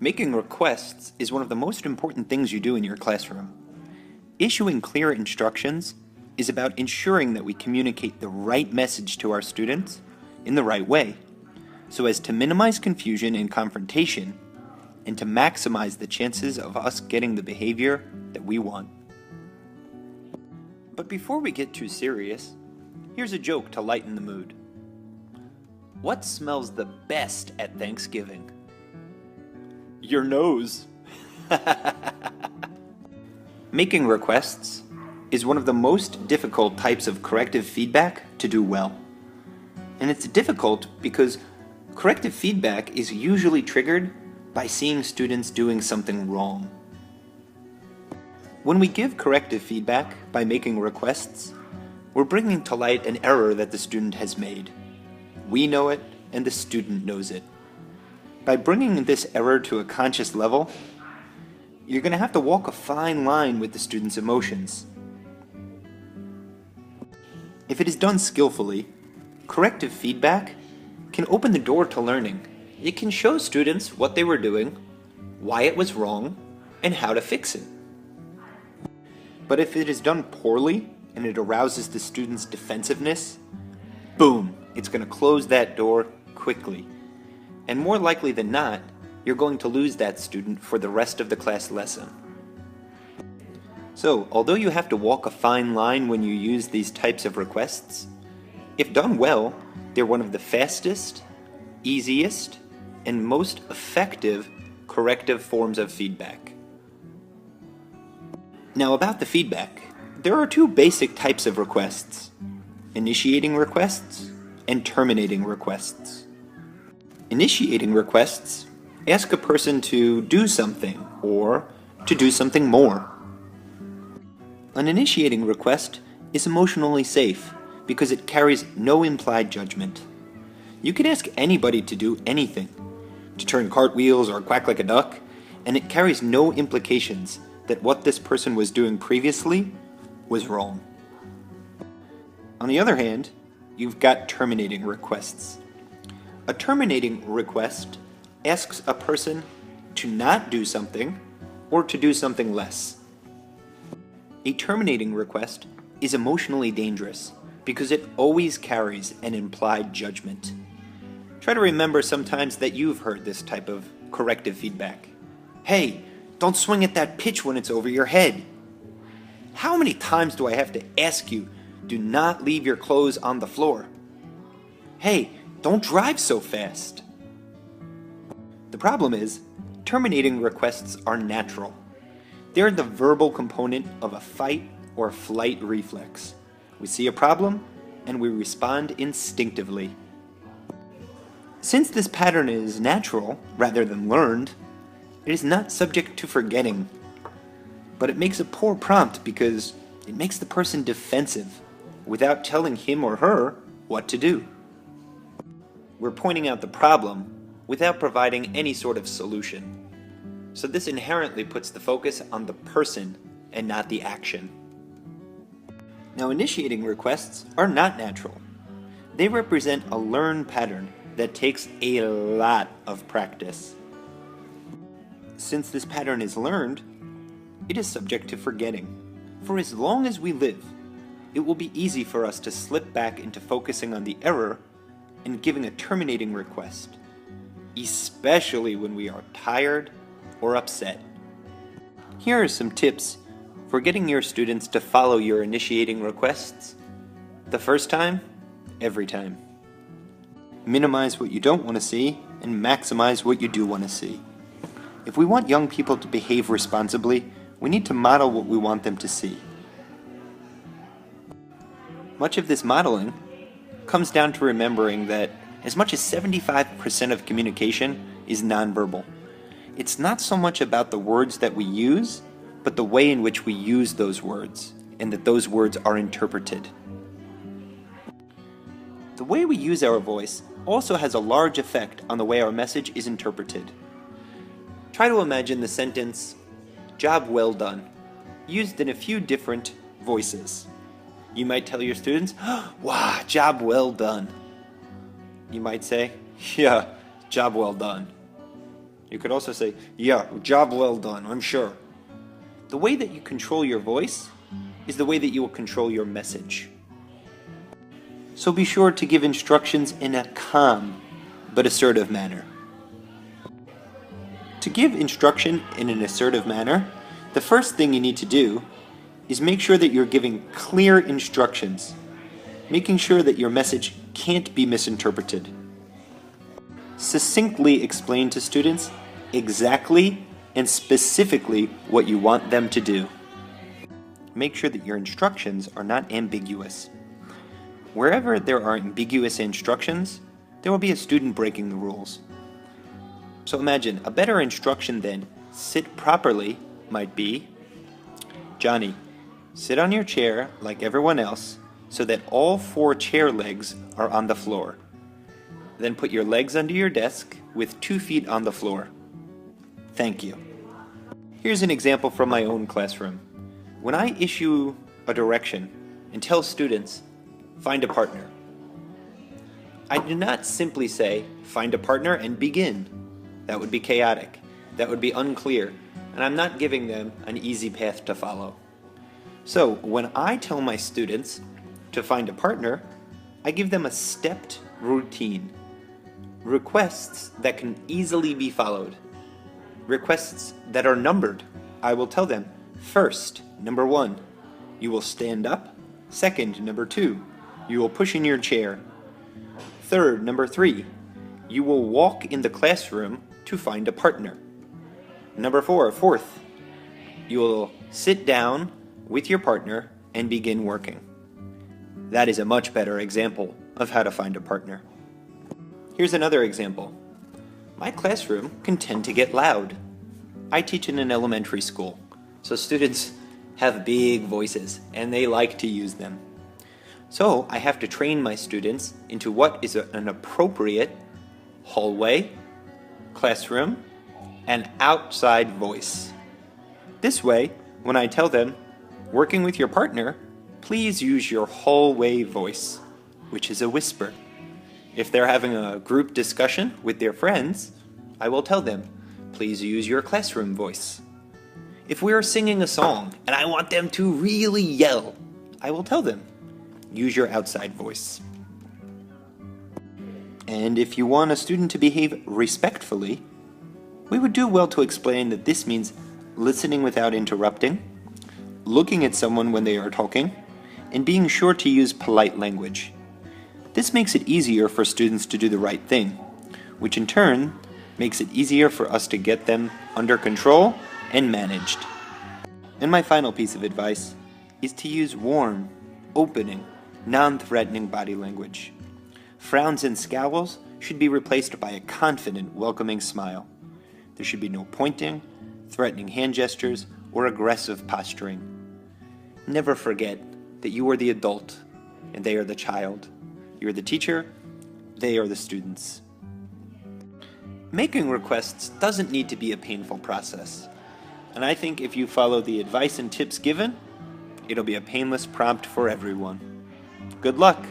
Making requests is one of the most important things you do in your classroom. Issuing clear instructions is about ensuring that we communicate the right message to our students in the right way, so as to minimize confusion and confrontation, and to maximize the chances of us getting the behavior that we want. But before we get too serious, here's a joke to lighten the mood. What smells the best at Thanksgiving? Your nose. Making requests is one of the most difficult types of corrective feedback to do well. And it's difficult because corrective feedback is usually triggered by seeing students doing something wrong. When we give corrective feedback by making requests, we're bringing to light an error that the student has made. We know it, and the student knows it. By bringing this error to a conscious level, you're going to have to walk a fine line with the student's emotions. If it is done skillfully, corrective feedback can open the door to learning. It can show students what they were doing, why it was wrong, and how to fix it. But if it is done poorly and it arouses the student's defensiveness, boom, it's going to close that door quickly. And more likely than not, you're going to lose that student for the rest of the class lesson. So, although you have to walk a fine line when you use these types of requests, if done well, they're one of the fastest, easiest, and most effective corrective forms of feedback. Now about the feedback, there are two basic types of requests: initiating requests and terminating requests. Initiating requests ask a person to do something or to do something more. An initiating request is emotionally safe because it carries no implied judgment. You can ask anybody to do anything, to turn cartwheels or quack like a duck, and it carries no implications that what this person was doing previously was wrong. On the other hand, you've got terminating requests. A terminating request asks a person to not do something or to do something less. A terminating request is emotionally dangerous because it always carries an implied judgment. Try to remember sometimes that you've heard this type of corrective feedback. Hey, don't swing at that pitch when it's over your head. How many times do I have to ask you, do not leave your clothes on the floor? Hey, don't drive so fast. The problem is, terminating requests are natural. They're the verbal component of a fight or flight reflex. We see a problem, and we respond instinctively. Since this pattern is natural rather than learned, it is not subject to forgetting. But it makes a poor prompt because it makes the person defensive without telling him or her what to do. We're pointing out the problem without providing any sort of solution. So this inherently puts the focus on the person and not the action. Now, initiating requests are not natural. They represent a learned pattern that takes a lot of practice. Since this pattern is learned, it is subject to forgetting. For as long as we live, it will be easy for us to slip back into focusing on the error and giving a terminating request, especially when we are tired or upset. Here are some tips for getting your students to follow your initiating requests. The first time, every time. Minimize what you don't want to see and maximize what you do want to see. If we want young people to behave responsibly, we need to model what we want them to see. Much of this modeling comes down to remembering that as much as 75% of communication is nonverbal. It's not so much about the words that we use, but the way in which we use those words, and that those words are interpreted. The way we use our voice also has a large effect on the way our message is interpreted. Try to imagine the sentence, "Job well done," used in a few different voices. You might tell your students, "Wow, job well done." You might say, "Yeah, job well done." You could also say, "Yeah, job well done, I'm sure." The way that you control your voice is the way that you will control your message. So be sure to give instructions in a calm but assertive manner. To give instruction in an assertive manner, the first thing you need to do is make sure that you're giving clear instructions, making sure that your message can't be misinterpreted. Succinctly explain to students exactly and specifically what you want them to do. Make sure that your instructions are not ambiguous. Wherever there are ambiguous instructions, there will be a student breaking the rules. So imagine, a better instruction than "sit properly" might be, "Johnny, sit on your chair like everyone else so that all 4 chair legs are on the floor. Then put your legs under your desk with 2 feet on the floor. Thank you." Here's an example from my own classroom. When I issue a direction and tell students, "Find a partner," I do not simply say, "Find a partner and begin." That would be chaotic. That would be unclear. And I'm not giving them an easy path to follow. So when I tell my students to find a partner, I give them a stepped routine. Requests that can easily be followed. Requests that are numbered. I will tell them, first, number 1, you will stand up. Second, number 2, you will push in your chair. Third, number 3, you will walk in the classroom to find a partner. Number 4, fourth, you will sit down with your partner and begin working. That is a much better example of how to find a partner. Here's another example. My classroom can tend to get loud. I teach in an elementary school, so students have big voices and they like to use them. So I have to train my students into what is an appropriate hallway, classroom, and outside voice. This way, when I tell them, "Working with your partner, please use your hallway voice," which is a whisper. If they're having a group discussion with their friends, I will tell them, "Please use your classroom voice." If we are singing a song and I want them to really yell, I will tell them, "Use your outside voice." And if you want a student to behave respectfully, we would do well to explain that this means listening without interrupting, looking at someone when they are talking, and being sure to use polite language. This makes it easier for students to do the right thing, which in turn makes it easier for us to get them under control and managed. And my final piece of advice is to use warm, opening, non-threatening body language. Frowns and scowls should be replaced by a confident, welcoming smile. There should be no pointing, threatening hand gestures, or aggressive posturing. Never forget that you are the adult and they are the child. You are the teacher, they are the students. Making requests doesn't need to be a painful process. And I think if you follow the advice and tips given, it'll be a painless prompt for everyone. Good luck!